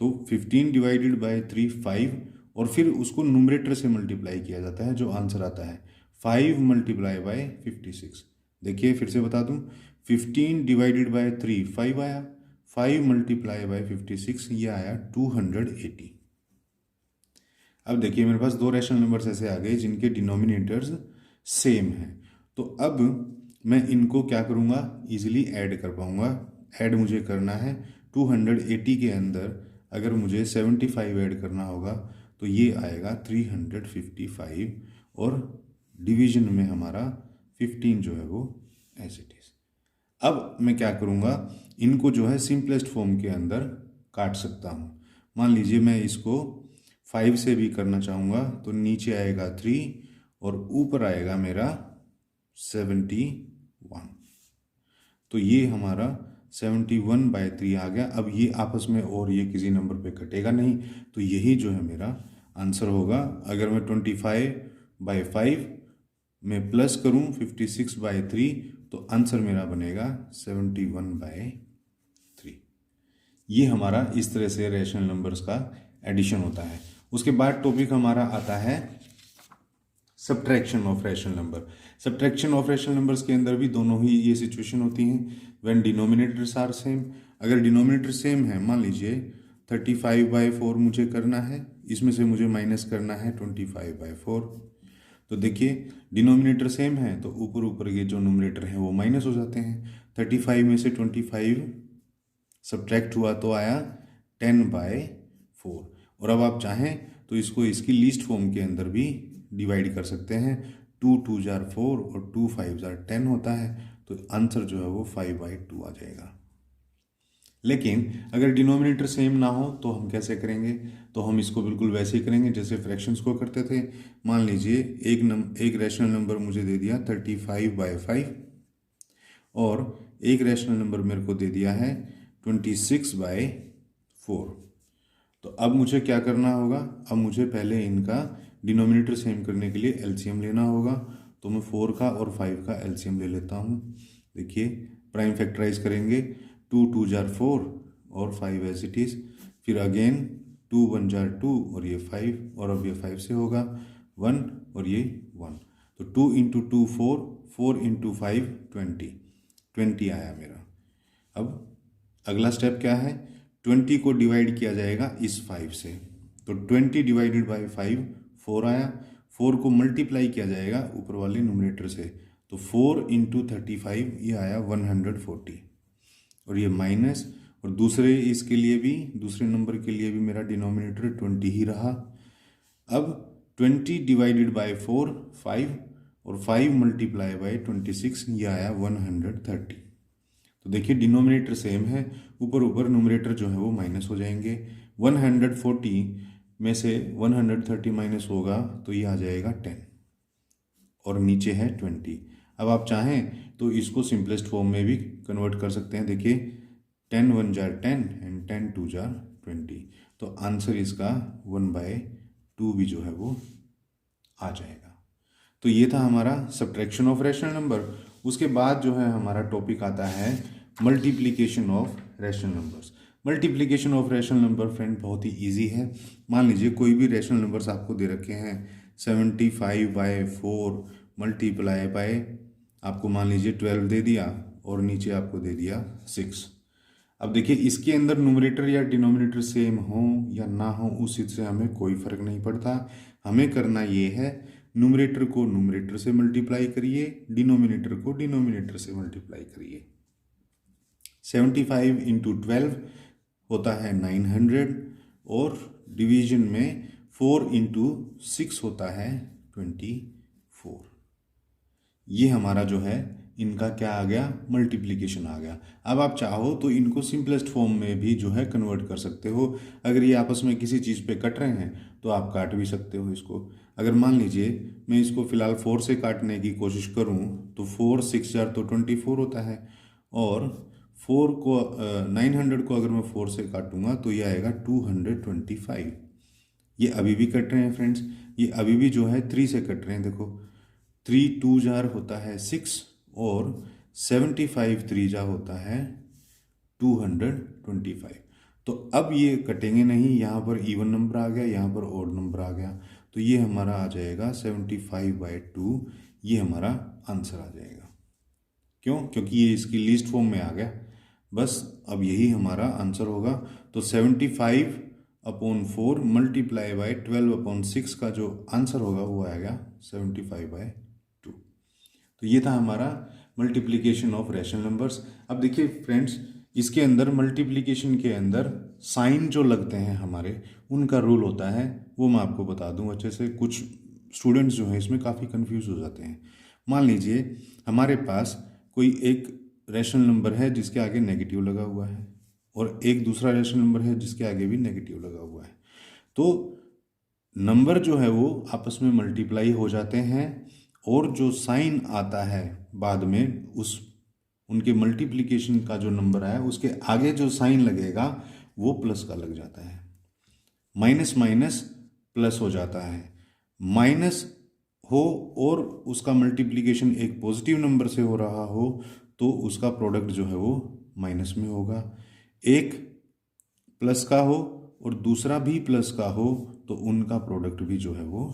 तो 15 डिवाइडेड बाय 3 5, और फिर उसको न्यूमरेटर से मल्टीप्लाई किया जाता है, जो आंसर आता है 5 मल्टीप्लाई बाय 56। देखिए फिर से बता दूं, 15 डिवाइडेड बाय 3 5 आया, 5 मल्टीप्लाई बाय 56 ये आया 280। अब देखिए मेरे पास दो रैशनल नंबर्स ऐसे आ गए जिनके डिनोमिनेटर्स सेम हैं। तो अब मैं इनको क्या करूँगा, इजीली ऐड कर पाऊँगा। ऐड मुझे करना है 280 के अंदर अगर मुझे 75 ऐड करना होगा तो ये आएगा 355, और डिवीजन में हमारा 15 जो है वो एज इट इज। अब मैं क्या करूँगा, इनको जो है सिंपलेस्ट फॉर्म के अंदर काट सकता हूँ। मान लीजिए मैं इसको 5 से भी करना चाहूँगा तो नीचे आएगा 3 और ऊपर आएगा मेरा 71। तो ये हमारा 71/3 आ गया। अब ये आपस में और ये किसी नंबर पे कटेगा नहीं, तो यही जो है मेरा आंसर होगा। अगर मैं 25/5 में प्लस करूँ 56/3 तो आंसर मेरा बनेगा 71/3। ये हमारा इस तरह से रैशनल नंबर्स का एडिशन होता है। उसके बाद टॉपिक हमारा आता है subtraction of rational number. Subtraction of rational numbers के अंदर भी दोनों ही ये सिचुएशन होती हैं व्हेन डिनोमिनेटर्स आर सेम। अगर डिनोमिनेटर सेम है, मान लीजिए 35/4 मुझे करना है, इसमें से मुझे माइनस करना है 25/4। तो देखिए डिनोमिनेटर सेम है तो ऊपर ऊपर के जो नोमिनेटर हैं वो माइनस हो जाते हैं। 35 में से 25 सब्ट्रैक्ट हुआ तो आया 10/4। और अब आप चाहें तो इसको इसकी लीस्ट फॉर्म के अंदर भी डिवाइड कर सकते हैं। 2 2 जार 4 और 2 5 जार 10 होता है, तो आंसर जो है वो 5/2 आ जाएगा। लेकिन अगर डिनोमिनेटर सेम ना हो तो हम कैसे करेंगे, तो हम इसको बिल्कुल वैसे ही करेंगे जैसे फ्रैक्शंस को करते थे। मान लीजिए एक रैशनल नंबर मुझे दे दिया 35/5 और एक रैशनल नंबर मेरे को दे दिया है 26/4। तो अब मुझे क्या करना होगा, अब मुझे पहले इनका डिनोमिनेटर सेम करने के लिए एलसीएम लेना होगा। तो मैं 4 का और 5 का एलसीएम ले लेता हूँ। देखिए प्राइम फैक्टराइज करेंगे, 2 2 जार 4 और 5 एज इट इज, फिर अगेन 2 1 जार 2 और ये 5, और अब ये 5 से होगा 1 और ये 1। तो 2 × 2 4, 4 × 5 20 आया मेरा। अब अगला स्टेप क्या है, 20 को डिवाइड किया जाएगा इस 5 से, तो 20 डिवाइडेड बाई 5 4 आया। 4 को मल्टीप्लाई किया जाएगा ऊपर वाले न्यूमरेटर से, तो 4 × 35 ये आया 140, और ये माइनस, और दूसरे इसके लिए भी, दूसरे नंबर के लिए भी मेरा डिनोमिनेटर 20 ही रहा। अब 20 डिवाइडेड बाई 4 5, और 5 मल्टीप्लाई बाई 26 ये आया 130। तो देखिए डिनोमिनेटर सेम है, ऊपर ऊपर न्यूमरेटर जो है वो माइनस हो जाएंगे। 140 में से 130 माइनस होगा तो ये आ जाएगा 10, और नीचे है 20। अब आप चाहें तो इसको सिंपलेस्ट फॉर्म में भी कन्वर्ट कर सकते हैं। देखिए 10 1 जार 10 एंड 10 2 जार 20, तो आंसर इसका 1/2 भी जो है वो आ जाएगा। तो ये था हमारा सब्ट्रैक्शन ऑफ रैशनल नंबर। उसके बाद जो है हमारा टॉपिक आता है multiplication of rational numbers. Multiplication of rational number friend बहुत ही इजी है। मान लीजिए कोई भी रैशनल नंबर्स आपको दे रखे हैं 75/4 मल्टीप्लाई बाय, आपको मान लीजिए 12 दे दिया और नीचे आपको दे दिया 6। अब देखिए इसके अंदर न्यूमरेटर या डिनोमिनेटर सेम हो या ना हो उस चीज़ से हमें कोई फर्क नहीं पड़ता। हमें करना ये है, न्यूमरेटर को न्यूमरेटर से मल्टीप्लाई करिए, डिनोमिनेटर को डिनोमिनेटर से मल्टीप्लाई करिए। 75 × 12 होता है 900, और डिवीजन में 4 × 6 होता है 24। ये हमारा जो है इनका क्या आ गया, मल्टीप्लिकेशन आ गया। अब आप चाहो तो इनको सिंपलेस्ट फॉर्म में भी जो है कन्वर्ट कर सकते हो। अगर ये आपस में किसी चीज़ पे कट रहे हैं तो आप काट भी सकते हो इसको। अगर मान लीजिए मैं इसको फिलहाल 4 से काटने की कोशिश करूं तो 4 6 जार तो 24 होता है, और 900 को अगर मैं 4 से काटूंगा तो ये आएगा 225। ये अभी भी कट रहे हैं फ्रेंड्स, ये अभी भी जो है 3 से कट रहे हैं। देखो 3 2 जार होता है 6, और 75 3 जा होता है 225। तो अब ये कटेंगे नहीं, यहाँ पर इवन नंबर आ गया, यहाँ पर ऑड नंबर आ गया, तो ये हमारा आ जाएगा 75/2, ये हमारा आंसर आ जाएगा। क्यों? क्योंकि ये इसकी लीस्ट फॉर्म में आ गया, बस अब यही हमारा आंसर होगा। तो 75/4 मल्टीप्लाई बाय 12/6 का जो आंसर होगा वो आएगा 75/2। तो ये था हमारा मल्टीप्लिकेशन ऑफ रैशनल नंबर्स। अब देखिए फ्रेंड्स, इसके अंदर मल्टीप्लिकेशन के अंदर साइन जो लगते हैं हमारे, उनका रूल होता है, वो मैं आपको बता दूं अच्छे से। कुछ स्टूडेंट्स जो हैं इसमें काफ़ी कंफ्यूज हो जाते हैं। मान लीजिए हमारे पास कोई एक रैशनल नंबर है जिसके आगे नेगेटिव लगा हुआ है, और एक दूसरा रैशनल नंबर है जिसके आगे भी नेगेटिव लगा हुआ है। तो नंबर जो है वो आपस में मल्टीप्लाई हो जाते हैं, और जो साइन आता है बाद में उनके मल्टीप्लिकेशन का जो नंबर है उसके आगे जो साइन लगेगा वो प्लस का लग जाता है। माइनस माइनस प्लस हो जाता है। माइनस हो और उसका मल्टीप्लिकेशन एक पॉजिटिव नंबर से हो रहा हो तो उसका प्रोडक्ट जो है वो माइनस में होगा। एक प्लस का हो और दूसरा भी प्लस का हो तो उनका प्रोडक्ट भी जो है वो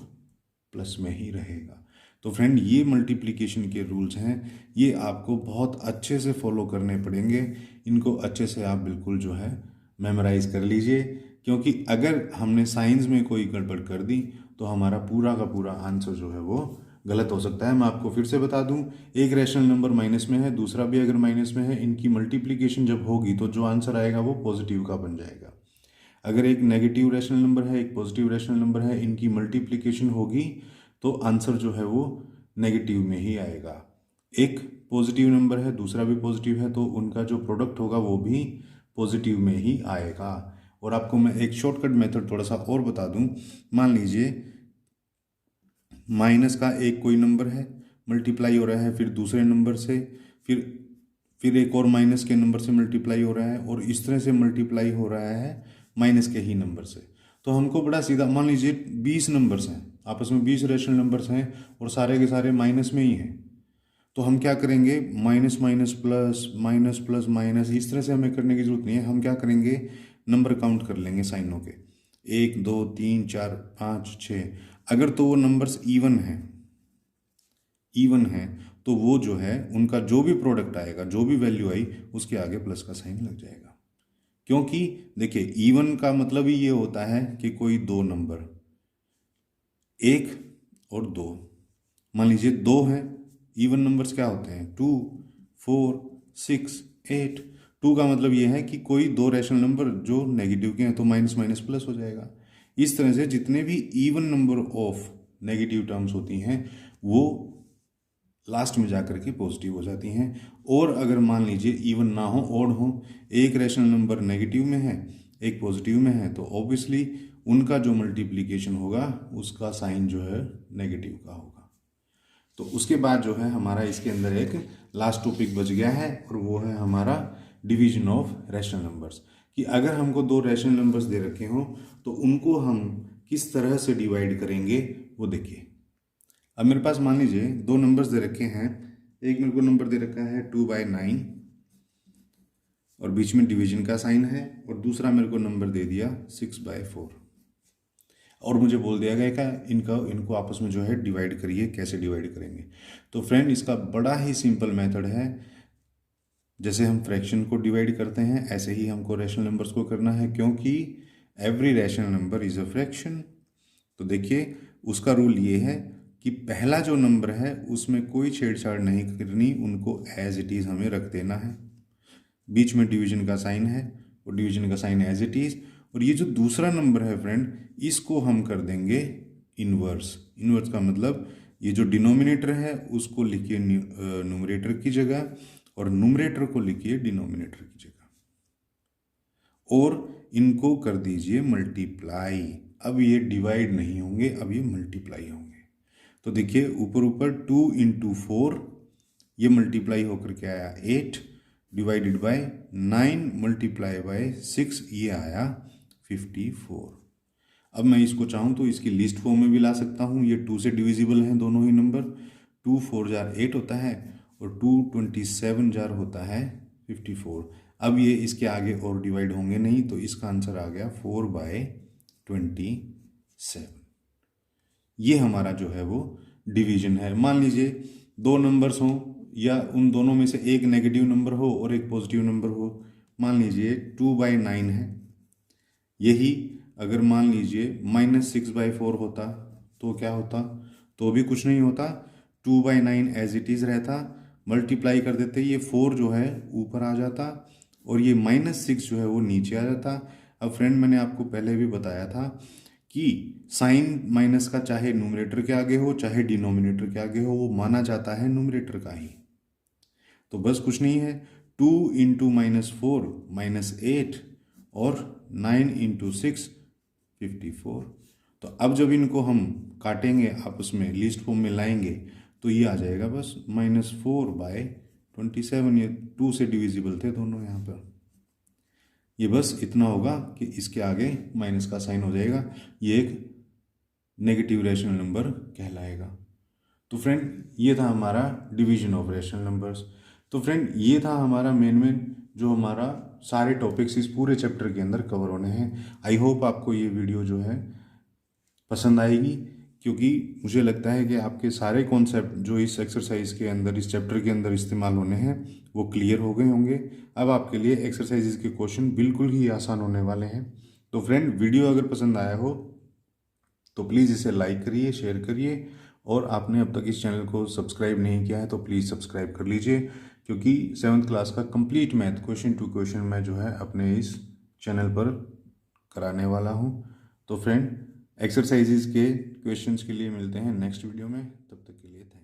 प्लस में ही रहेगा। तो फ्रेंड, ये मल्टीप्लिकेशन के रूल्स हैं, ये आपको बहुत अच्छे से फॉलो करने पड़ेंगे। इनको अच्छे से आप बिल्कुल जो है मेमोराइज कर लीजिए, क्योंकि अगर हमने साइंस में कोई गड़बड़ कर दी तो हमारा पूरा का पूरा आंसर जो है वो गलत हो सकता है। मैं आपको फिर से बता दूं, एक रैशनल नंबर माइनस में है, दूसरा भी अगर माइनस में है, इनकी मल्टीप्लिकेशन जब होगी तो जो आंसर आएगा वो पॉजिटिव का बन जाएगा। अगर एक नेगेटिव रैशनल नंबर है, एक पॉजिटिव रैशनल नंबर है, इनकी मल्टीप्लिकेशन होगी तो आंसर जो है वो नेगेटिव में ही आएगा। एक पॉजिटिव नंबर है, दूसरा भी पॉजिटिव है, तो उनका जो प्रोडक्ट होगा वो भी पॉजिटिव में ही आएगा। और आपको मैं एक शॉर्टकट मेथड थोड़ा सा और बता दूं। मान लीजिए माइनस का एक कोई नंबर है, मल्टीप्लाई हो रहा है फिर दूसरे नंबर से, फिर एक और माइनस के नंबर से मल्टीप्लाई हो रहा है, और इस तरह से मल्टीप्लाई हो रहा है माइनस के ही नंबर से। तो हमको बड़ा सीधा, मान लीजिए 20 नंबर्स हैं, आपस में 20 रेशनल नंबर्स हैं और सारे के सारे माइनस में ही हैं, तो हम क्या करेंगे, माइनस माइनस प्लस माइनस, इस तरह से हमें करने की जरूरत नहीं है। हम क्या करेंगे, नंबर काउंट कर लेंगे साइनों के, 1 2 3 4 5 6। अगर तो वो नंबर्स इवन है तो वो जो है उनका जो भी प्रोडक्ट आएगा, जो भी वैल्यू आई, उसके आगे प्लस का साइन लग जाएगा। क्योंकि देखिए, इवन का मतलब ही ये होता है कि कोई दो नंबर, 1 और 2, मान लीजिए 2 है, इवन नंबर्स क्या होते हैं, 2 4 6 8। 2 का मतलब ये है कि कोई दो रैशनल नंबर जो नेगेटिव के हैं, तो माइनस माइनस प्लस हो जाएगा। इस तरह से जितने भी even number of negative terms होती हैं वो लास्ट में जाकर के पॉजिटिव हो जाती हैं। और अगर मान लीजिए इवन ना हो, ऑड हो, एक रैशनल नंबर नेगेटिव में है, एक पॉजिटिव में है, तो ऑब्वियसली उनका जो मल्टीप्लिकेशन होगा उसका साइन जो है नेगेटिव का होगा। तो उसके बाद जो है हमारा इसके अंदर एक लास्ट टॉपिक बच गया है, और वो है हमारा डिवीजन ऑफ रैशनल नंबर्स। कि अगर हमको दो रैशनल नंबर्स दे रखे हों तो उनको हम किस तरह से डिवाइड करेंगे वो देखिए। अब मेरे पास मान लीजिए दो नंबर्स दे रखे हैं, एक मेरे को नंबर दे रखा है 2/9 और बीच में डिवीजन का साइन है, और दूसरा मेरे को नंबर दे दिया 6/4, और मुझे बोल दिया गया कि इनको आपस में जो है डिवाइड करिए। कैसे डिवाइड करेंगे? तो फ्रेंड, इसका बड़ा ही सिंपल मेथड है। जैसे हम फ्रैक्शन को डिवाइड करते हैं ऐसे ही हमको रैशनल नंबर्स को करना है, क्योंकि every rational number is a fraction. तो देखिए, उसका रूल ये है कि पहला जो नंबर है उसमें कोई छेड़छाड़ नहीं करनी, उनको एज इट इज़ हमें रख देना है। बीच में डिवीजन का साइन है और डिवीजन का साइन एज इट इज़। और ये जो दूसरा नंबर है फ्रेंड, इसको हम कर देंगे इन्वर्स। इन्वर्स का मतलब ये जो डिनोमिनेटर है उसको लिखिए न्यूमरेटर की जगह, और न्यूमरेटर को लिखिए डिनोमिनेटर की जगह, और इनको कर दीजिए मल्टीप्लाई। अब ये डिवाइड नहीं होंगे, अब ये मल्टीप्लाई होंगे। तो देखिए, ऊपर ऊपर 2 × 4, ये मल्टीप्लाई होकर के आया 8, डिवाइडेड बाय 9 मल्टीप्लाई बाय 6, ये आया 54। अब मैं इसको चाहूँ तो इसकी लिस्ट फॉर्म में भी ला सकता हूँ। ये 2 से डिविजिबल हैं दोनों ही नंबर। 2 4 जार 8 होता है, और 2 27 जार होता है 54। अब ये इसके आगे और डिवाइड होंगे नहीं, तो इसका आंसर आ गया 4/27। ये हमारा जो है वो डिवीजन है। मान लीजिए दो नंबर्स हों या उन दोनों में से एक नेगेटिव नंबर हो और एक पॉजिटिव नंबर हो। मान लीजिए 2/9 है, यही अगर मान लीजिए -6/4 होता तो क्या होता? तो भी कुछ नहीं होता, 2/9 एज इट इज़ रहता, मल्टीप्लाई कर देते, ये 4 जो है ऊपर आ जाता और ये -6 जो है वो नीचे आ जाता। अब फ्रेंड मैंने आपको पहले भी बताया था कि साइन माइनस का चाहे न्यूमरेटर के आगे हो चाहे डिनोमिनेटर के आगे हो, वो माना जाता है न्यूमरेटर का ही। तो बस कुछ नहीं है, 2 × -4 -8 और 9 × 6 54। तो अब जब इनको हम काटेंगे आपस में, लीस्ट फॉर्म में लाएंगे, तो ये आ जाएगा बस -4/27। ये 2 से डिविजिबल थे दोनों यहाँ पर। ये बस इतना होगा कि इसके आगे माइनस का साइन हो जाएगा, ये एक नेगेटिव रैशनल नंबर कहलाएगा। तो फ्रेंड ये था हमारा डिवीजन ऑफ रैशनल नंबर्स। तो फ्रेंड ये था हमारा मेन जो हमारा सारे टॉपिक्स इस पूरे चैप्टर के अंदर कवर होने हैं। आई होप आपको ये वीडियो जो है पसंद आएगी, क्योंकि मुझे लगता है कि आपके सारे कॉन्सेप्ट जो इस एक्सरसाइज के अंदर, इस चैप्टर के अंदर इस्तेमाल होने हैं, वो क्लियर हो गए होंगे। अब आपके लिए एक्सरसाइजेज के क्वेश्चन बिल्कुल ही आसान होने वाले हैं। तो फ्रेंड वीडियो अगर पसंद आया हो तो प्लीज़ इसे लाइक करिए, शेयर करिए, और आपने अब तक इस चैनल को सब्सक्राइब नहीं किया है तो प्लीज़ सब्सक्राइब कर लीजिए, क्योंकि 7th क्लास का complete math question to question मैं जो है अपने इस चैनल पर कराने वाला हूँ। तो फ्रेंड एक्सरसाइजेज के क्वेश्चंस के लिए मिलते हैं नेक्स्ट वीडियो में, तब तक के लिए थैंक यू।